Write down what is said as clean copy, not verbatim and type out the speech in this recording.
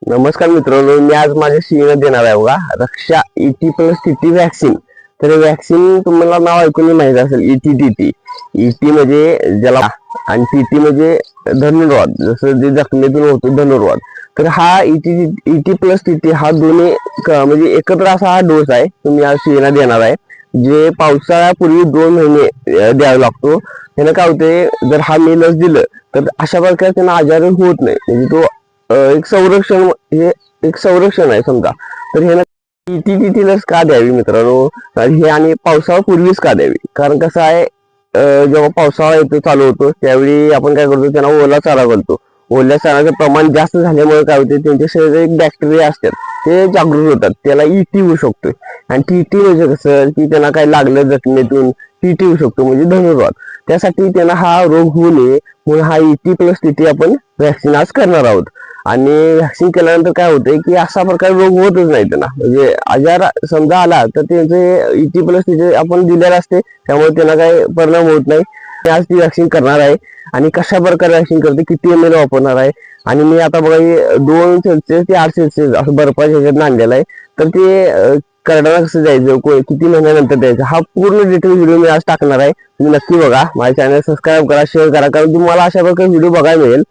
नमस्कार मित्रांनो, मी आज माझ्या शिवीला देणार आहे बघा रक्षा ET+TT वॅक्सिन. तर वॅक्सिन तुम्हाला नाव ऐकून माहित असेल, ET-TT. ET म्हणजे ज्याला आणि TT म्हणजे धनुर्वात, जसं जे जखमेतून होतो धनुर्वात. तर हा ET+TT हा दोन्ही म्हणजे एकत्र असा हा डोस आहे तुम्ही आज शिवीला देणार आहे, जे पावसाळ्यापूर्वी 2 महिने द्यावा लागतो. त्यानं काय होते, जर हा मी लस दिलं तर अशा प्रकारे त्यांना आजार होत नाही. म्हणजे तो एक संरक्षण, हे एक संरक्षण आहे समजा. तर हे टी लस का द्यावी मित्रांनो, हे आणि पावसाळ्यापूर्वीच का द्यावी? कारण कसं आहे, जेव्हा पावसाळा येतो चालू होतो त्यावेळी आपण काय करतो, त्यांना ओला चारा घालतो. ओल्या चाऱ्याचं प्रमाण जास्त झाल्यामुळे काय होते, त्यांच्या शरीरात एक बॅक्टेरिया असतात, ते जागृत होतात, त्याला ET होऊ शकतो. आणि TT म्हणजे कसं की त्यांना काय लागलं जखमेतून, TT होऊ शकतो म्हणजे धनुर्वात. त्यासाठी त्यांना हा रोग होऊ नये म्हणून हा ET+TT आपण व्हॅक्सिन आज करणार आहोत. आणि व्हॅक्सिन केल्यानंतर काय होतंय की असा प्रकार रोग होतच नाही त्यांना. म्हणजे आजार समजा आला तर त्यांचे ET+TT आपण दिलेलं असते, त्यामुळे त्यांना काही परिणाम होत नाही. मी आज ती व्हॅक्सिन करणार आहे. आणि कशा प्रकारे व्हॅक्सिन करते, किती ml वापरणार आहे, आणि मी आता बघा 2 सेल्सिअस ते 8 सेल्सिअस असं बर्फाच्या ह्याच्यात आणलेलं आहे. तर ते करडाला कसं द्यायचं, किती महिन्यानंतर द्यायचं, हा पूर्ण डिटेल व्हिडिओ मी आज टाकणार आहे. तुम्ही नक्की बघा, माझ्या चॅनल सबस्क्राईब करा, शेअर करा, कारण तुम्हाला अशा प्रकारे व्हिडिओ बघायला मिळेल.